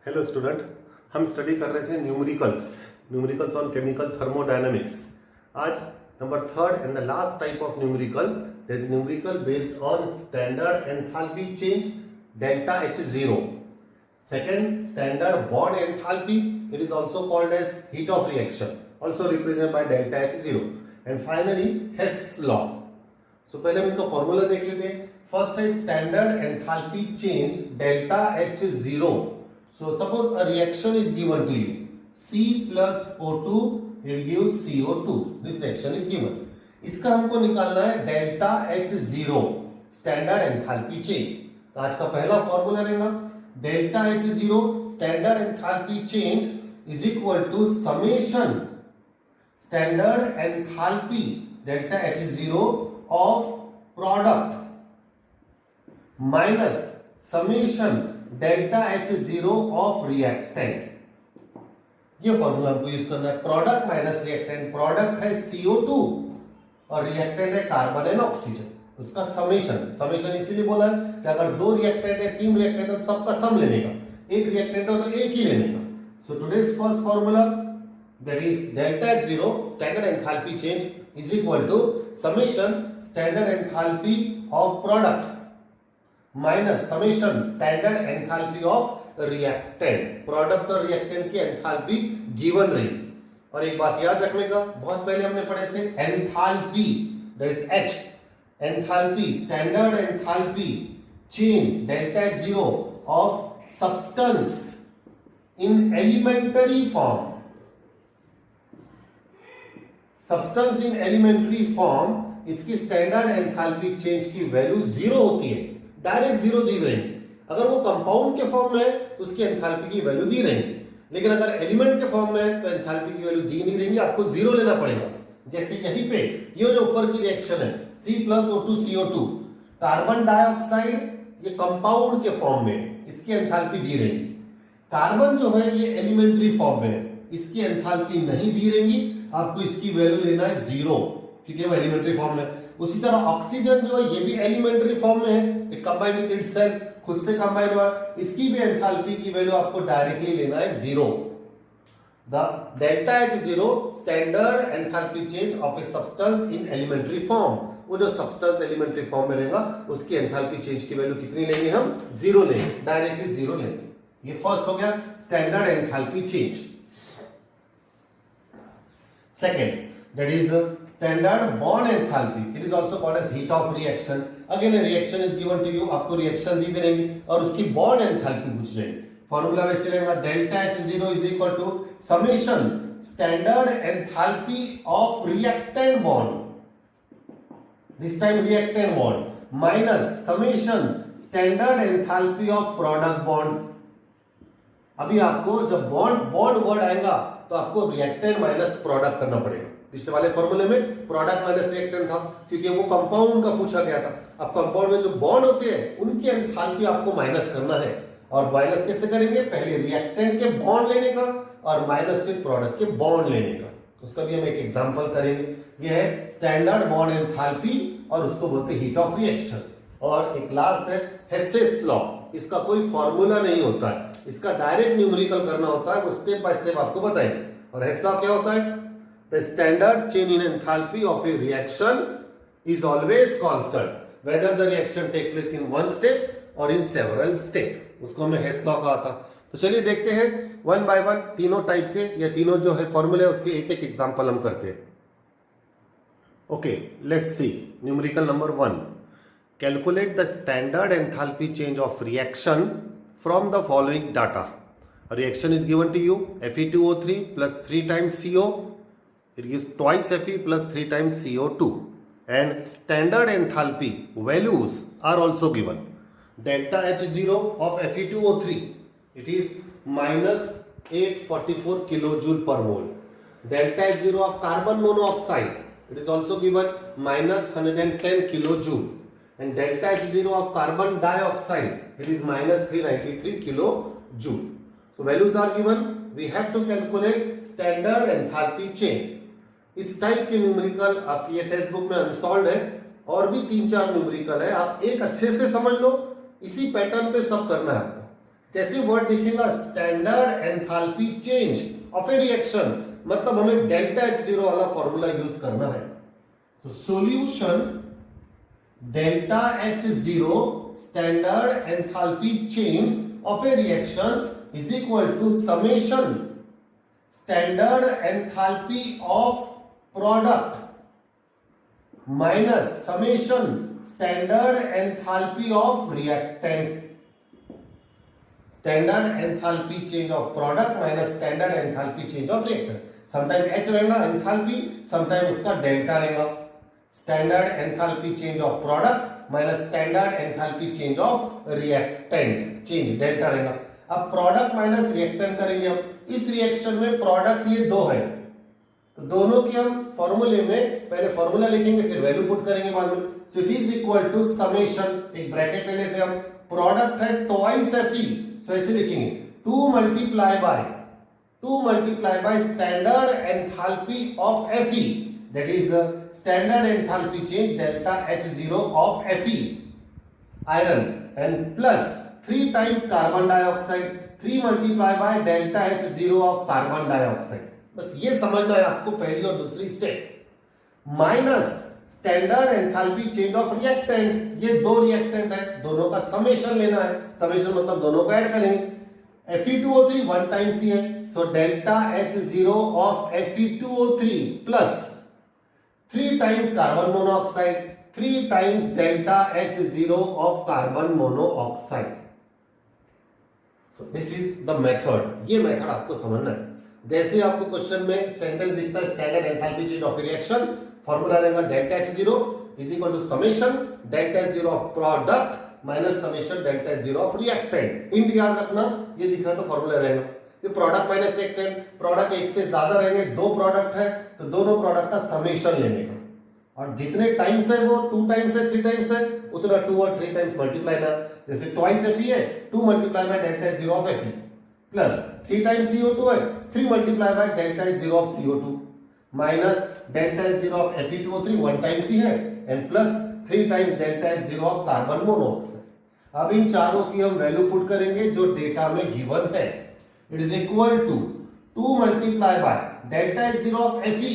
Hello student, हम study कर रहे थे न्यूमेरिकल्स ऑन केमिकल थर्मोडायनेमिक्स। आज number third and the last type of numerical is numerical based on standard enthalpy change delta H0। Second, standard bond enthalpy, it is also called as heat of reaction, also represented by delta H0। And finally Hess law. So पहले हम इनका formula देख लेते हैं। First है standard enthalpy change delta H0। So suppose a reaction is given to you, C plus O2 it gives CO2. This reaction is given. इसका हमको निकालना है delta H0 standard enthalpy change. तो आज का पहला फॉर्मूला रहेगा delta H0 standard enthalpy change is equal to summation standard enthalpy delta H0 of product minus summation delta H0 of reactant. ये फॉर्मूला हमको यूज करना है। प्रोडक्ट माइनस रिएक्टेंट, प्रोडक्ट है CO2 और रिएक्टेंट है कार्बन एंड ऑक्सीजन, उसका summation इसीलिए बोला है कि अगर दो रिएक्टेंट है, तीन रिएक्टेंट है तो सबका सम लेने का, एक रिएक्टेंट हो तो एक ही लेने का। So today's first formula that is delta H0 standard enthalpy change is equal to summation standard enthalpy of product minus summation standard enthalpy of reactant. Product और रिएक्टेंट की एंथैल्पी गिवन रहेगी। और एक बात याद रखने का, बहुत पहले हमने पढ़े थे enthalpy that is H, enthalpy standard enthalpy change delta H0 of substance in elementary form. Substance in elementary form, इसकी स्टैंडर्ड एंथैल्पी चेंज की वैल्यू 0 होती है, डायरेक्ट 0 दी रहेगी। अगर वो कंपाउंड के फॉर्म में है तो उसकी एंथैल्पी की वैल्यू दी रहेगी, लेकिन अगर एलिमेंट के फॉर्म में है तो एंथैल्पी की वैल्यू दी नहीं रहेगी, आपको 0 लेना पड़ेगा। जैसे यहीं पे ये जो ऊपर की रिएक्शन है C plus O2 CO2, carbon dioxide ये कंपाउंड के फॉर्म में, इसकी एंथैल्पी दी रहेगी। कार्बन जो है ये एलिमेंट्री फॉर्म में है, इसकी एंथैल्पी नहीं दी रहेगी, आपको इसकी वैल्यू लेना है 0 क्योंकि वो एलिमेंट्री फॉर्म में। उसी तरह ऑक्सीजन जो है ये भी एलिमेंट्री फॉर्म में है, इट कंबाइन विद इटसेल्फ, खुद से कंबाइन हुआ, इसकी भी एंथैल्पी की वैल्यू आपको डायरेक्टली लेना है 0। The delta H0 standard enthalpy change of a substance in elementary form. वो जो सब्सटेंस एलिमेंट्री फॉर्म में रहेगा उसकी एंथैल्पी चेंज की वैल्यू कितनी लेंगे हम? 0 लेंगे, डायरेक्टली 0 लेंगे। ये फर्स्ट हो गया standard enthalpy change. Second, that is standard bond enthalpy, it is also called as heat of reaction। again a reaction is given to you, आपको रिएक्शन दी रहेगी और उसकी बॉन्ड एंथैल्पी पूछ जाएगी। फॉर्मूला वैसे रहेगा delta H0 is equal to summation standard enthalpy of reactant bond, this time reactant bond, minus summation standard enthalpy of product bond. अभी आपको जब बॉन्ड वर्ड आएगा तो आपको रिएक्टेंट माइनस प्रोडक्ट करना पड़ेगा। पिछले वाले फॉर्मूले में प्रोडक्ट माइनस रिएक्टेंट था क्योंकि वो कंपाउंड का पूछा गया था। अब कंपाउंड में जो बॉन्ड होते हैं उनकी एंथैल्पी आपको माइनस करना है। और माइनस कैसे करेंगे? पहले रिएक्टेंट के बॉन्ड लेने का और माइनस फिर प्रोडक्ट के बॉन्ड लेने का। उसका भी हम एक एग्जांपल करेंगे। ये है स्टैंडर्ड बॉन्ड एंथैल्पी और उसको बोलते हैं हीट ऑफ रिएक्शन। और एक लास्ट है हेसेस लॉ। इसका कोई फॉर्मूला नहीं होता है, इसका डायरेक्ट न्यूमेरिकल करना होता है, वो स्टेप बाय स्टेप आपको बताएंगे। और हेस लॉ क्या होता है? The standard change in enthalpy of a reaction is always constant, whether the reaction take place in one step or in several step। उसको हमने हेस लॉ कहा था। तो चलिए देखते हैं वन बाय वन तीनों टाइप के, या तीनों जो है फॉर्मूले उसके एक एक एग्जांपल हम करते हैं। Okay, let's see numerical number 1। Calculate the standard enthalpy change of reaction from the following data. Reaction is given to you Fe2O3 plus 3 times CO, it gives twice Fe plus 3 times CO2, and standard enthalpy values are also given. Delta H0 of Fe2O3, it is minus 844 kilojoule per mole. Delta H0 of carbon monoxide, it is also given minus 110 kilojoule, and delta H0 of carbon dioxide, it is minus 393 kilojoule. So values are given, we have to calculate standard enthalpy change। इस type के numerical आपकी ये text book में unsolved है, और भी 3-4 numerical है, आप एक अच्छे से समझ लो, इसी पैटर्न पे सब करना है आपको। जैसे वर्ड दिखेगा standard enthalpy change of a reaction, मतलब हमें डेल्टा एच जीरो वाला फॉर्मूला यूज करना है। तो solution delta H zero standard enthalpy change of a reaction is equal to summation standard enthalpy of product minus summation standard enthalpy of reactant. Standard enthalpy change of product minus standard enthalpy change of reactant. Sometime H रहेगा enthalpy, sometime उसका delta रहेगा। Standard enthalpy change of product minus standard enthalpy change of reactant, change delta रहेगा। अब product minus reactant करेंगे हम। इस reaction में product ये दो है, तो दोनों की हम फॉर्मूले में पहले फॉर्मूला लिखेंगे फिर वैल्यू पुट करेंगे बाद में। So it is equal to summation, एक ब्रैकेट ले लेते हैं हम, प्रोडक्ट है ट्वाइस Fe, सो ऐसे लिखेंगे 2 multiply by standard enthalpy of Fe, that is standard enthalpy change delta H0 of Fe iron, and plus 3 times carbon dioxide, 3 multiply by delta H0 of carbon dioxide. बस ये समझना है आपको पहली और दूसरी step. Minus standard enthalpy change of reactant, ये दो रिएक्टेंट है, दोनों का समेशन लेना है। समेशन मतलब दोनों को ऐड करेंगे। Fe2O3 1 टाइम्स ही है, so delta H0 of Fe2O3 plus 3 times carbon monoxide, 3 times delta H0 of carbon monoxide. So this is the method, ये मेथड आपको समझना है। जैसे आपको क्वेश्चन में सेंटेंस दिखता है standard enthalpy change of reaction, formula रहेगा delta H0 is equal to summation delta H0 of product minus summation delta H0 of reactant. इंट याद रखना, ये दिख रहा तो फॉर्मूला रहेगा। ये प्रोडक्ट माइनस रिएक्टेंट, प्रोडक्ट एक से ज्यादा रहेंगे, 2 प्रोडक्ट है तो दोनों प्रोडक्ट का समेशन लेने का, और जितने टाइम्स है वो 2 टाइम्स है 3 टाइम्स है उतना 2 और 3 टाइम्स मल्टीप्लाई ना। जैसे ट्वाइस Fe है 2 multiply by delta H0 of Fe plus 3 times CO2 है 3 multiply by delta H0 of CO2 minus delta H0 of Fe2O3 1 times ही है and plus 3 times delta H0 of carbon monoxide. अब इन चारों की हम value put करेंगे जो डेटा में गिवन है। It is equal to 2 multiply by delta H0 of Fe।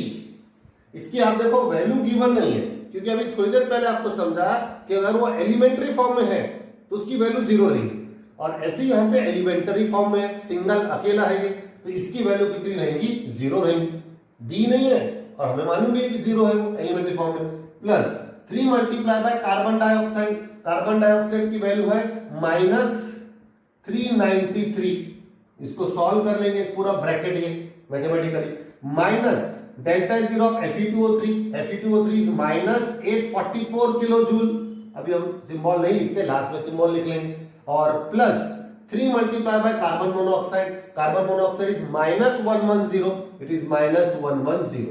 इसकी आप देखो वैल्यू गिवन नहीं है, क्योंकि अभी थोड़ी देर पहले आपको समझा कि अगर वो एलिमेंट्री फॉर्म में है तो उसकी वैल्यू 0 रहेगी, और Fe यहाँ पे एलिमेंट्री फॉर्म में है, सिंगल अकेला है ये, तो इसकी वैल्यू कितनी रहेगी 0 रहेगी। दी नहीं है और हमें मालूम भी है कि 0 है वो एलिमेंट्री फॉर्म में। Plus 3 multiply by carbon dioxide, carbon dioxide की वैल्यू है माइनस 393। इसको सॉल्व कर लेंगे पूरा ब्रैकेट ये mathematically, minus delta H0 of Fe2O3, Fe2O3 is minus 844 kilo joule. अभी हम सिंबल नहीं लिखते, लास्ट में सिंबल लिख लेंगे, और plus 3 multiply by carbon monoxide, carbon monoxide is minus 110, it is minus 110।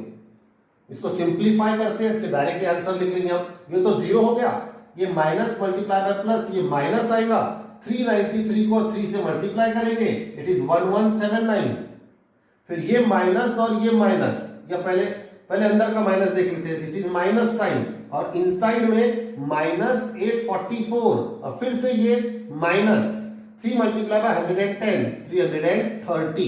इसको सिंप्लीफाई करते हैं फिर डायरेक्टली आंसर लिख लेंगे हम। ये तो 0 हो गया, ये माइनस मल्टीप्लाई बाय प्लस, ये माइनस आएगा, 393 को 3 से मल्टीप्लाई करेंगे इट इज 1179। फिर ये माइनस और ये माइनस, या पहले अंदर का माइनस देख लेते हैं, दिस इज माइनस साइन, और इनसाइड में माइनस 844, और फिर से ये माइनस 3 मल्टीप्लाई बाय 110 330।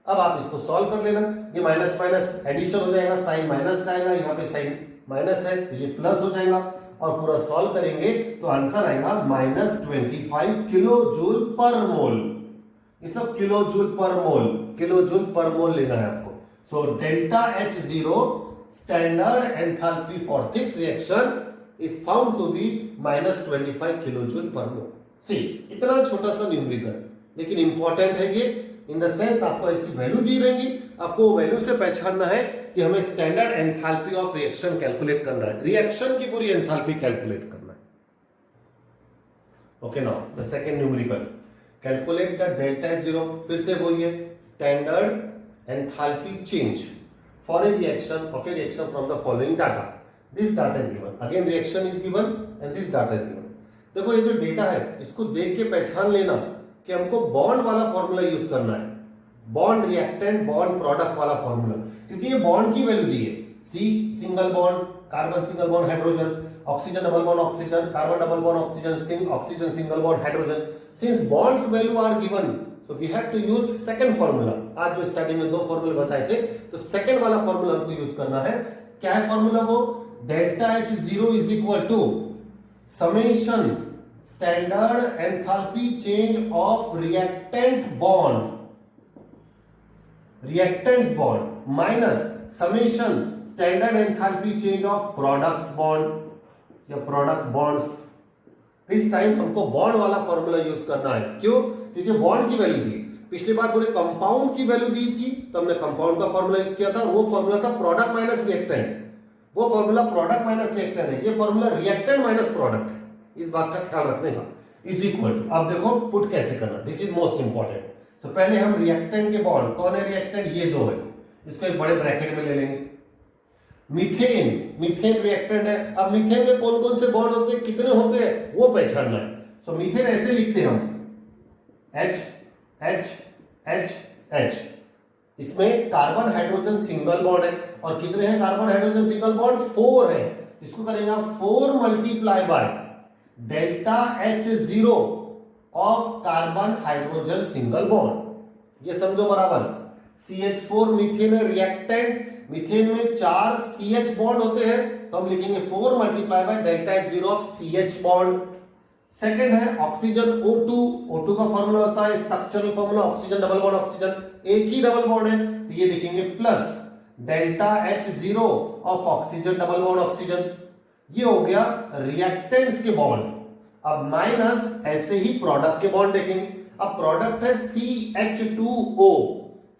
अब आप इसको सॉल्व कर लेना, ये माइनस माइनस एडिशन हो जाएगा, साइन माइनस का आएगा, यहाँ पे साइन माइनस है तो ये प्लस हो जाएगा, और पूरा सॉल्व करेंगे तो आंसर आएगा माइनस 25 किलो जूल पर मोल। ये सब किलो जूल पर मोल लेना है आपको। So delta H0 standard enthalpy for this reaction is found to be minus 25 kilojoule per mole। सी इतना छोटा सा न्यूमेरिकल, लेकिन इंपॉर्टेंट है ये, इन द सेंस आपको ऐसी वैल्यू दी रहेंगी, आपको वैल्यू से पहचानना है कि हमें standard enthalpy of reaction calculate करना है, रिएक्शन की पूरी एंथैल्पी कैलकुलेट करना है। Okay, now the second numerical, calculate the delta H0, फिर से वही है, standard enthalpy change for a reaction from the following data. This data is given, again reaction is given and this data is given। देखो ये जो data है इसको देख के पहचान लेना कि हमको बॉन्ड वाला फॉर्मूला यूज करना है, बॉन्ड रिएक्टेंट बॉन्ड प्रोडक्ट वाला फॉर्मूला, क्योंकि ये बॉन्ड की वैल्यू दी है, C single bond carbon single bond hydrogen, oxygen double bond oxygen, carbon double bond oxygen, oxygen single bond hydrogen. Since bonds value are given, so we have to use second formula. आज जो starting में दो फॉर्मूले बताए थे, तो second वाला formula हमको यूज करना है. क्या है फॉर्मूला? वो delta H zero is equal to summation standard enthalpy change of reactant bond, reactants bond minus summation standard enthalpy change of products bond या प्रोडक्ट बॉन्ड्स. इस टाइम हमको बॉन्ड वाला फॉर्मूला यूज करना है. क्यों? क्योंकि बॉन्ड की वैल्यू दी. पिछली बार पूरे कंपाउंड की वैल्यू दी थी, तो हमने कंपाउंड का फॉर्मूला यूज किया था. वो फॉर्मूला था प्रोडक्ट माइनस रिएक्टेंट. वो फॉर्मूला प्रोडक्ट माइनस रिएक्टेंट है. ये फॉर्मूला रिएक्टेंट माइनस प्रोडक्ट है. इस बात का ख्याल रखने का. इज इक्वल टू, अब देखो पुट कैसे करना. This is most important. तो पहले हम रिएक्टेंट के बॉन्ड, कौन है रिएक्टेंट? ये दो है. इसको एक बड़े ब्रैकेट में ले लेंगे. मीथेन, मीथेन रिएक्टेंट है. अब मीथेन में कौन कौन से बॉन्ड होते हैं, कितने होते हैं, वो पहचानना है. सो मीथेन ऐसे लिखते हैं हम, H H H H. इसमें कार्बन हाइड्रोजन सिंगल बॉन्ड है. और कितने हैं कार्बन हाइड्रोजन सिंगल बॉन्ड? 4 है. इसको करेंगे आप 4 multiply by delta H0 of carbon hydrogen single bond. ये समझो बराबर. CH4 methane reactant. मीथेन में 4 CH बॉन्ड होते हैं, तो हम लिखेंगे 4 multiply by delta H0 of CH bond. Second है ऑक्सीजन O2. O2 का फॉर्मूला होता है structural formula oxygen double bond oxygen. एक ही डबल बॉन्ड है, तो ये लिखेंगे plus delta H0 of oxygen double bond oxygen. ये हो गया रिएक्टेंट्स के बॉन्ड. अब माइनस ऐसे ही प्रोडक्ट के बॉन्ड देखेंगे. अब प्रोडक्ट है CH2O.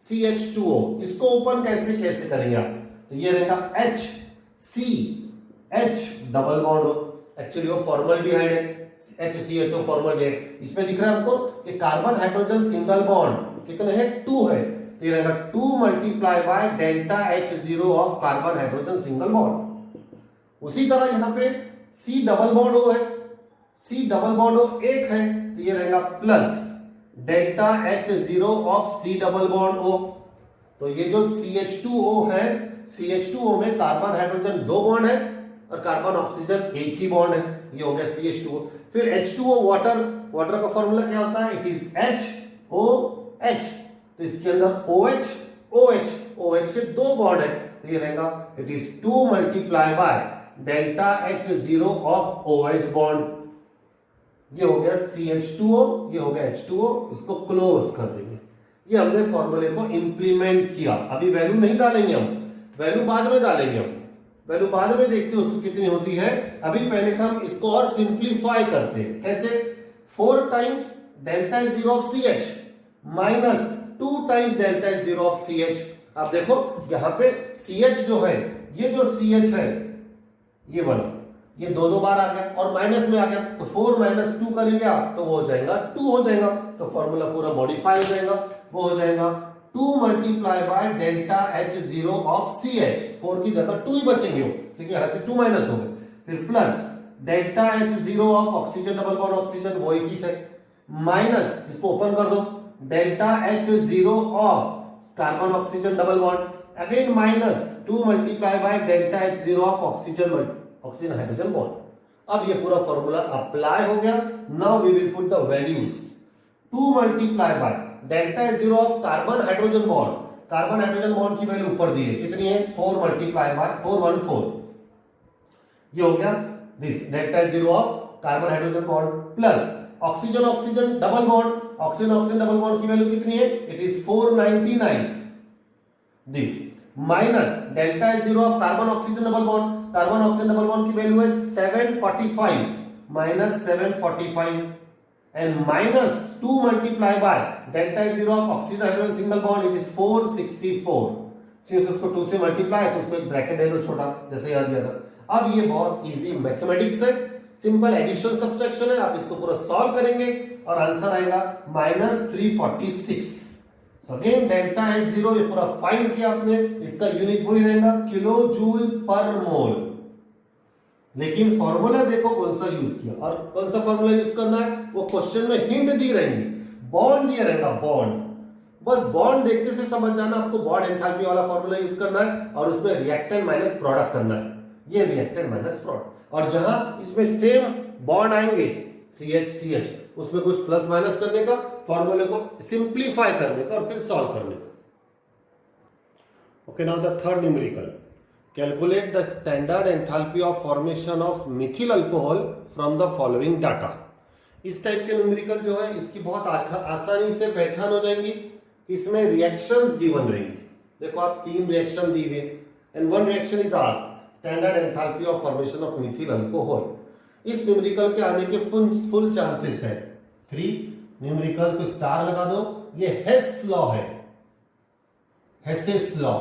CH2O इसको ओपन कैसे कैसे करेंगे आप? तो ये रहेगा HCH डबल बॉन्ड हो. एक्चुअली वो फॉर्मल्डिहाइड है. HCHO formaldehyde. इसमें दिख रहा है हमको कि कार्बन हाइड्रोजन सिंगल बॉन्ड कितने हैं? 2 है. ये रहेगा 2 multiply by delta H0 of carbon hydrogen single bond. उसी तरह यहां पे C डबल बॉन्ड O है. C डबल बॉन्ड O 1 है, तो ये रहेगा plus delta H0 of C double bond O. तो ये जो CH2O है, CH2O में कार्बन हाइड्रोजन 2 बॉन्ड है और कार्बन ऑक्सीजन एक ही बॉन्ड है. ये हो गया CH2O. फिर H2O वाटर. वाटर का फॉर्मूला क्या होता है? It is HOH. तो इसके अंदर OH OH OH के 2 बॉन्ड है, तो ये रहेगा it is 2 multiply by delta H0 of OH bond. ये हो गया CH2O, ये हो गया H2O. इसको क्लोज कर देंगे. ये हमने फॉर्मूले को इंप्लीमेंट किया. अभी वैल्यू नहीं डालेंगे हम, वैल्यू बाद में डालेंगे हम. वैल्यू बाद में देखते हैं उसकी कितनी होती है. अभी पहले हम इसको और सिंप्लीफाई करते हैं. कैसे? 4 times delta H0 of CH minus 2 times delta H0 of CH. अब देखो यहां पे CH जो है, ये जो CH है ये वाला, ये 2 बार आ गया और माइनस में आ गया, तो 4 माइनस 2 करेंगे आप तो वो हो जाएगा 2 हो जाएगा. तो फॉर्मूला पूरा मॉडिफाई हो जाएगा. वो हो जाएगा 2 multiply by delta H0 of CH. 4 की जगह 2 ही बचेंगे वो, क्योंकि यहां से 2 माइनस हो गए. फिर plus delta H0 of oxygen double bond oxygen, वो एक ही है, माइनस इसको ओपन कर दो delta H0 of carbon oxygen double bond, again minus 2 multiply by delta H0 of oxygen hydrogen bond. अब ये पूरा फॉर्मूला अप्लाई हो गया. Now we will put the values. 2 multiply by delta H0 of carbon hydrogen bond. Carbon hydrogen bond की value ऊपर दी है, कितनी है? 4 मल्टीप्लाई बाय 414. ये हो गया this delta H0 of carbon hydrogen bond plus oxygen oxygen double bond. Oxygen oxygen double bond की वैल्यू कितनी है? It is 499. This minus delta H0 of carbon oxygen double bond. Carbon oxygen double bond की value है 745 minus 745 and minus 2 multiply by delta H0 of oxygen hydrogen single bond, it is 464. Since उसको 2 से multiply है तो उसको एक bracket दे दो छोटा, जैसे यहां दिया था. अब ये बहुत इजी मैथमेटिक्स है, सिंपल एडिशन सब्सट्रैक्शन है. आप इसको पूरा सॉल्व करेंगे और आंसर आएगा -346. अगेन डेल्टा H0 ये पूरा फाइंड किया आपने. इसका यूनिट वही रहेगा किलो जूल पर मोल. लेकिन फॉर्मूला देखो कौन सा यूज किया और कौन सा फॉर्मूला यूज करना है वो क्वेश्चन में हिंट दी रहेंगी. बॉन्ड दिया रहेगा बॉन्ड. बस बॉन्ड देखते से समझ जाना आपको बॉन्ड एंथैल्पी वाला फॉर्मूला यूज करना है और उसमें रिएक्टेंट माइनस प्रोडक्ट करना है. ये रिएक्टेंट माइनस प्रोडक्ट. और जहां इसमें सेम बॉन्ड आएंगे CH उसमें कुछ प्लस माइनस करने का, फॉर्मूले को सिंप्लीफाई करने का और फिर सॉल्व करने का। Okay, now the third numerical, calculate the standard enthalpy of formation of methyl alcohol from the following data. इस टाइप के न्यूमेरिकल जो है इसकी बहुत आसानी से पहचान हो जाएंगी। इसमें रिएक्शंस गिवन रहेंगी। देखो आप 3 रिएक्शन दी हुई and 1 reaction is asked, standard enthalpy of formation of methyl alcohol. इस न्यूमेरिकल के आने के फुल चांसेस है 3। न्यूमेरिकल को स्टार लगा दो, ये हेस लॉ है, हेसेस लॉ।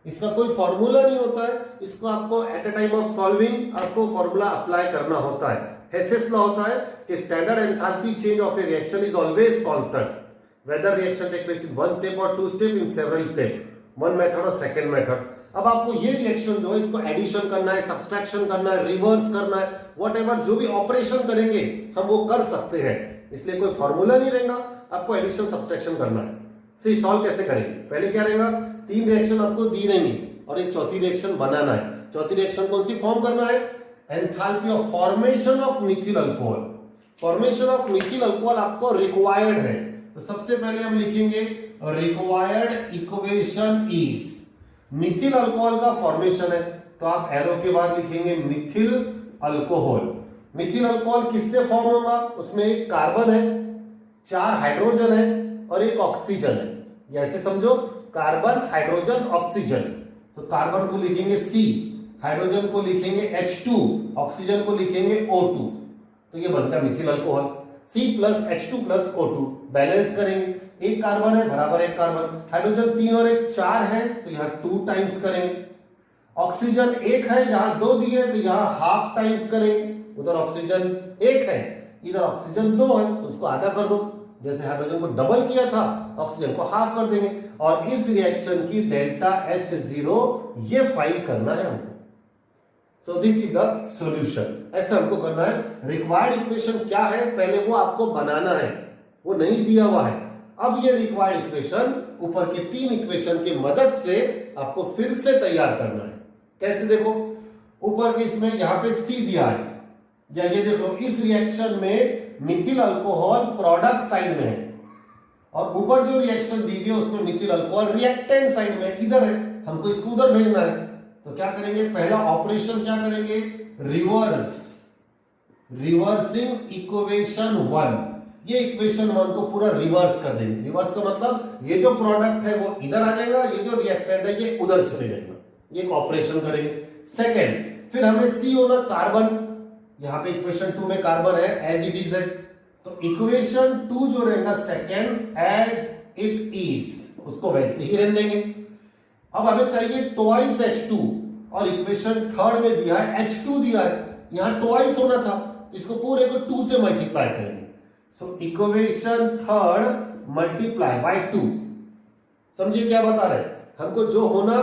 इसका कोई फॉर्मूला नहीं होता है, इसको आपको at a time of solving आपको फॉर्मूला अप्लाई करना होता है। हेसेस लॉ होता है कि standard enthalpy change of a reaction is always constant whether reaction take place in 1 step और 2 step, in several step, 1 method और 2nd मेथड। अब आपको ये रिएक्शन जो है इसको एडिशन करना है, सब्सट्रैक्शन करना है, रिवर्स करना है, व्हाटएवर जो भी ऑपरेशन करेंगे हम वो कर सकते हैं, इसलिए कोई फॉर्मूला नहीं रहेगा, आपको एडिशन सब्सट्रैक्शन करना है। सही सॉल्व कैसे करेंगे? पहले क्या रहेगा, 3 रिएक्शन आपको दी रहेंगी और एक चौथी रिएक्शन बनाना है। चौथी रिएक्शन कौन सी फॉर्म करना है? Enthalpy of formation of methyl alcohol. Formation of methyl alcohol आपको रिक्वायर्ड है, तो सबसे पहले हम लिखेंगे required equation is, Mithil alcohol का फॉर्मेशन है तो आप एरो के बाद लिखेंगे मिथिल अल्कोहल। मिथिल अल्कोहल किससे फॉर्म होगा? उसमें एक कार्बन है, 4 हाइड्रोजन है और एक ऑक्सीजन है। ये ऐसे समझो, कार्बन, हाइड्रोजन, ऑक्सीजन। तो कार्बन को लिखेंगे C, हाइड्रोजन को लिखेंगे H2, ऑक्सीजन को लिखेंगे O2। तो ये बनता है Mithil alcohol. C plus H2 plus O2 balance करेंगे, एक कार्बन है बराबर एक कार्बन, हाइड्रोजन 3 और 1 4 है तो यहां 2 टाइम्स करेंगे, ऑक्सीजन 1 है यहां 2 दिए तो यहां हाफ टाइम्स करेंगे। उधर ऑक्सीजन 1 है, इधर ऑक्सीजन 2 है तो उसको आधा कर दो, जैसे हाइड्रोजन को डबल किया था ऑक्सीजन को हाफ कर देंगे। और इस रिएक्शन की डेल्टा H0 ये फाइंड करना है हमको। So this is the solution, ऐसा हमको करना है। रिक्वायर्ड इक्वेशन क्या है पहले वो आपको बनाना है, वो नहीं दिया हुआ है। अब ये रिक्वायर्ड इक्वेशन ऊपर की 3 इक्वेशन की मदद से आपको फिर से तैयार करना है। कैसे? देखो ऊपर के इसमें यहां पे C दिया है, या ये देखो इस रिएक्शन में मिथिल अल्कोहल प्रोडक्ट साइड में है और ऊपर जो रिएक्शन दी गई है उसमें मिथिल अल्कोहल रिएक्टेंट साइड में इधर है, हमको इसको उधर भेजना है। तो क्या करेंगे? पहला ऑपरेशन क्या करेंगे? Reversing equation 1। ये इक्वेशन 1 को पूरा रिवर्स कर देंगे। रिवर्स का मतलब ये जो प्रोडक्ट है वो इधर आ जाएगा, ये जो रिएक्टेंट है ये उधर चले जाएगा। ये एक ऑपरेशन करेंगे। सेकेंड, फिर हमें C होना कार्बन, यहां पे इक्वेशन 2 में कार्बन है एज इट इज है, तो इक्वेशन 2 जो रहेगा सेकेंड एज इट इज, उसको वैसे ही रहने देंगे। अब हमें चाहिए ट्वाइस H2 और इक्वेशन 3 में दिया है H2 दिया है, यहां ट्वाइस होना था, इसको पूरे को 2 से मल्टीप्लाई करेंगे। So equation 3 multiply bye 2। समझिए क्या बता रहे हैं? हमको जो होना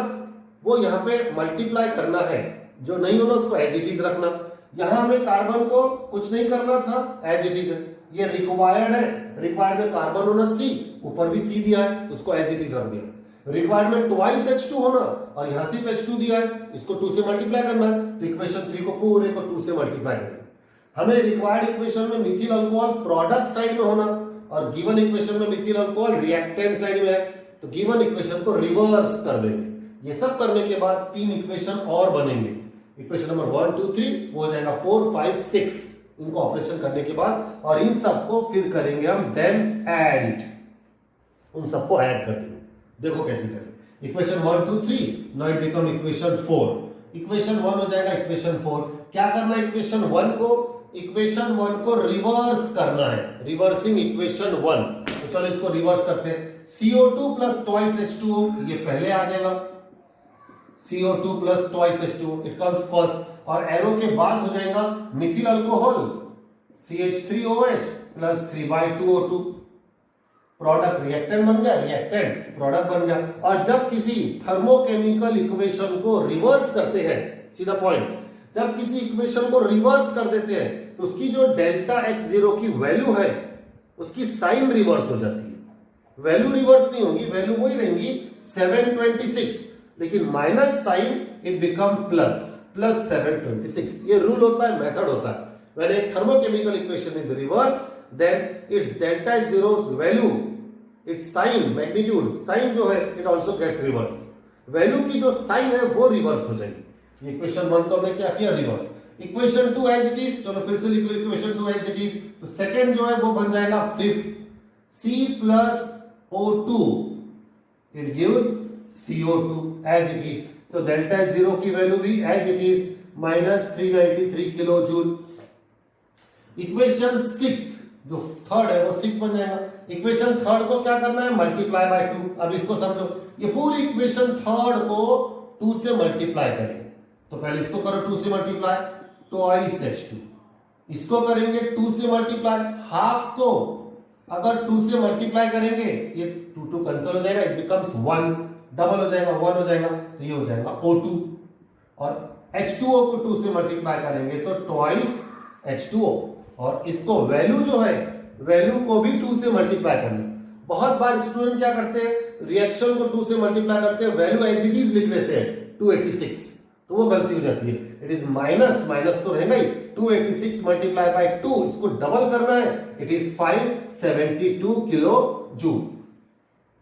वो यहां पे मल्टीप्लाई करना है, जो नहीं होना उसको एज इट इज रखना। यहां हमें कार्बन को कुछ नहीं करना था, एज इट इज है। ये रिक्वायर्ड है, रिक्वायर्ड में कार्बन होना C, ऊपर भी C दिया है, उसको एज इट इज रख दिया। रिक्वायर्ड में ट्वाइस H2 होना और यहां सिर्फ H2 दिया है, इसको 2 से मल्टीप्लाई करना है, तो इक्वेशन 3 को पूरे को 2 से मल्टीप्लाई करेंगे। हमें रिक्वायर्ड इक्वेशन में मिथिल अल्कोहल प्रोडक्ट साइड में होना और गिवन इक्वेशन में मिथिल अल्कोहल रिएक्टेंट साइड में है, तो गिवन इक्वेशन को रिवर्स कर देंगे। ये सब करने के बाद 3 इक्वेशन और बनेंगे। इक्वेशन नंबर 1 2 3 वो हो जाएगा 4 5 6, इनको ऑपरेशन करने के बाद, और इन सबको फिर करेंगे हम देन ऐड, उन सबको ऐड कर देंगे। देखो कैसे करें। Equation 1 2 3 now it become equation 4। Equation 1 हो जाएगा इक्वेशन 4। क्या करना है? इक्वेशन 1 को रिवर्स करना है, रिवर्सिंग इक्वेशन 1। तो चलो इसको रिवर्स करते हैं। CO2 प्लस ट्वाइस H2 ये पहले आ जाएगा, CO2 plus twice H2 it comes first, और एरो के बाद हो जाएगा Mithil alcohol CH3OH plus 3/2O2। Product reactant बन गया, रिएक्टेंट प्रोडक्ट बन गया। और जब किसी थर्मोकेमिकल इक्वेशन को रिवर्स करते हैं, सीधा पॉइंट, जब किसी इक्वेशन को रिवर्स कर देते हैं तो उसकी जो डेल्टा H0 की वैल्यू है उसकी साइन रिवर्स हो जाती है। वैल्यू रिवर्स नहीं होगी, वैल्यू वही रहेंगी 726, लेकिन minus sign it become plus. Plus 726। ये रूल होता है, मेथड होता है। When a thermochemical equation is reverse then it's delta zero's value, it's sign magnitude sign जो है it also gets reverse. Value की जो साइन है वो रिवर्स हो जाएगी। इक्वेशन 1 तो हमने क्या किया, reverse. Equation 2 as it is, चलो फिर से लिख लो इक्वेशन 2 एज इट इज। तो सेकंड जो है वो बन जाएगा fifth, C plus O2 it gives CO2 as it is. तो डेल्टा जीरो की वैल्यू भी as it is minus 393 kilo joule. Equation 6 जो थर्ड है वो 6 बन जाएगा। इक्वेशन थर्ड को क्या करना है, मल्टीप्लाई बाय 2। अब इसको समझो, ये पूरी इक्वेशन थर्ड को 2 से मल्टीप्लाई करेंगे। तो पहले इसको करो 2 से मल्टीप्लाई, ट्वाइस H2। इसको करेंगे 2 से मल्टीप्लाई, हाफ को अगर 2 से मल्टीप्लाई करेंगे ये 2 कैंसिल हो जाएगा, इट बिकम्स 1, डबल हो जाएगा 1 हो जाएगा, तो ये हो जाएगा O2। और H2O को 2 से मल्टीप्लाई करेंगे तो ट्वाइस H2O। और इसको वैल्यू जो है, वैल्यू को भी 2 से मल्टीप्लाई करना। बहुत बार स्टूडेंट क्या करते हैं, रिएक्शन को 2 से मल्टीप्लाई करते हैं, वैल्यू एज इट इज लिख लेते हैं 286, तो वो गलती हो जाती है। इट इज माइनस, माइनस तो रहेगा ही, 286 मल्टीप्लाई बाय 2, इसको डबल करना है, इट इज 572 किलो जूल।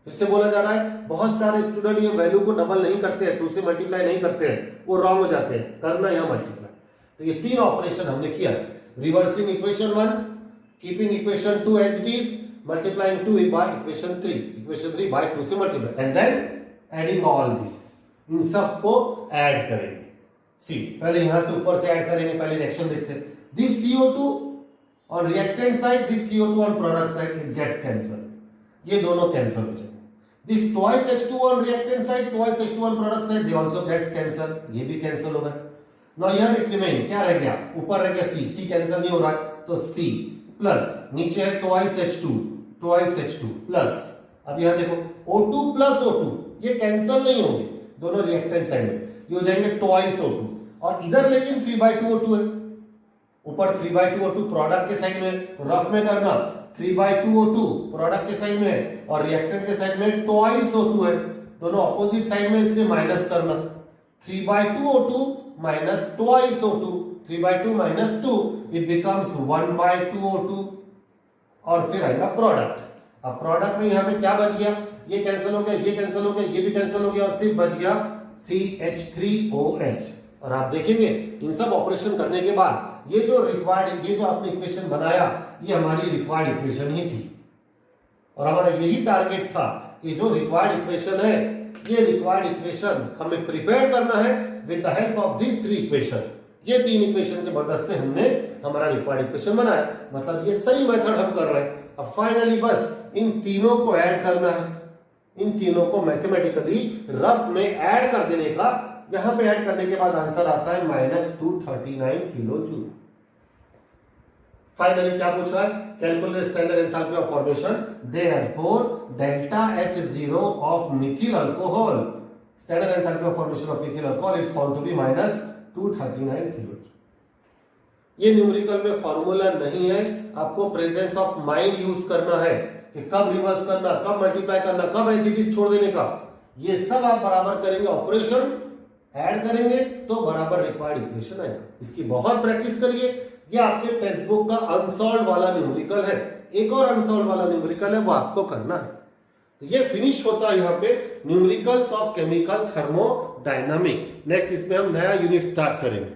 इससे बोला जा रहा है बहुत सारे स्टूडेंट ये वैल्यू को डबल नहीं करते हैं, 2 से मल्टीप्लाई नहीं करते हैं, वो रॉन्ग हो जाते हैं, करना यहां मल्टीप्लाई। तो ये 3 ऑपरेशन हमने किया, reversing equation 1, keeping equation 2 as it is, multiplying 2 by equation 3, equation 3 by 2 से multiply, and then adding all this, इन सबको ऐड करेंगे। सी पहले यहां से ऊपर से ऐड करेंगे, पहले रिएक्शन देखते हैं। This CO2 on reactant side, this CO2 on product side, it gets cancel, ये दोनों कैंसल हो जाएंगे। This twice H2 on reactant side, twice H2 on product side, they also gets cancel, ये भी कैंसल हो गए। नाउ हियर इट रिमेन, क्या रह गया, ऊपर रह गया C कैंसल नहीं हो रहा है, तो C प्लस नीचे है ट्वाइस H2 प्लस, अब यहां देखो O2 प्लस O2, ये कैंसल नहीं होंगे, दोनों रिएक्टेंट साइड में ये हो जाएंगे ट्वाइस O2। और इधर लेकिन 3/2 O2 है, ऊपर 3/2 O2 प्रोडक्ट के साइड में, रफ में करना 3/2 O2 प्रोडक्ट के साइड में और रिएक्टेंट के साइड में ट्वाइस O2 है, दोनों ऑपोजिट साइड में इसके माइनस करना, 3/2 O2 minus twice O2, 3/2 minus 2, it becomes 1/2 O2 और फिर आएगा प्रोडक्ट। अब प्रोडक्ट में यहां पे क्या बच गया, ये कैंसिल हो गया, ये कैंसिल हो गया, ये भी कैंसिल हो गया और सिर्फ बच गया CH3OH। और आप देखेंगे इन सब ऑपरेशन करने के बाद ये जो रिक्वायर्ड, ये जो आपने इक्वेशन बनाया, ये हमारी रिक्वायर्ड इक्वेशन ही थी और हमारा यही टारगेट था कि जो रिक्वायर्ड इक्वेशन है, ये रिक्वायर्ड इक्वेशन हमें प्रिपेयर करना है with the help of this 3 equation. ये 3 इक्वेशन की मदद से हमने हमारा रिक्वायर्ड इक्वेशन बनाया, मतलब ये सही मेथड हम कर रहे हैं। अब फाइनली बस इन तीनों को ऐड करना है, इन तीनों को मैथमेटिकली रफ में ऐड कर देने का। यहां पे ऐड करने के बाद आंसर आता है -239 किलो जूल। फाइनली क्या पूछा है, calculate standard enthalpy of formation, therefore delta H0 of methyl alcohol, standard enthalpy of formation of methyl alcohol is found to be -239 kilo. ये न्यूमेरिकल में फॉर्मूला नहीं है, आपको प्रेजेंस ऑफ माइंड यूज करना है कि कब रिवर्स करना, कब मल्टीप्लाई करना, कब एज इट इज छोड़ देने का। ये सब आप बराबर करेंगे, ऑपरेशन ऐड करेंगे तो बराबर रिक्वायर्ड इक्वेशन आएगा। इसकी बहुत प्रैक्टिस करिए। ये आपके टेक्स्ट बुक का अनसॉल्व वाला न्यूमेरिकल है, एक और अनसॉल्व वाला न्यूमेरिकल है, वो आपको करना है। तो ये फिनिश होता है यहाँ पे numericals of chemical thermodynamic. Next इसमें हम नया यूनिट स्टार्ट करेंगे।